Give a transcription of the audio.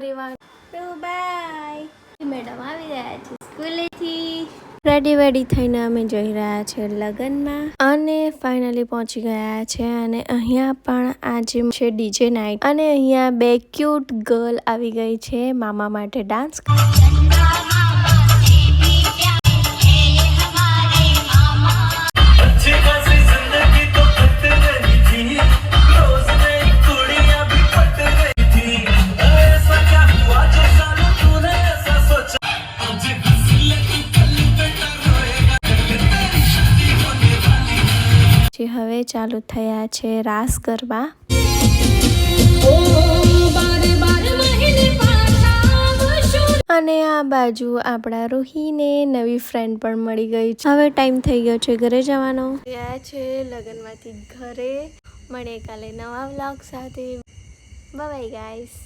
Everyone, તો by. Madam આવી રહ્યા છે સ્કૂલેથી। રેડી થઈને અમે જઈ રહ્યા છે લગ્નમાં અને ફાઇનલી પહોંચી ગયા છે। અને અહીંયા પણ આજે છે ડીજે નાઇટ અને અહીંયા બે ક્યુટ ગર્લ આવી ગઈ છે મામા માટે ડાન્સ। હવે ચાલુ થયા છે રાસ ગરબા। અને આ બાજુ આપણા રૂહીને નવી ફ્રેન્ડ પણ મળી ગઈ છે। હવે ટાઈમ થઈ ગયો છે ઘરે જવાનો। ગયા છે લગ્નમાંથી ઘરે। મળીએ કાલે નવા વ્લોગ સાથે। Bye bye guys.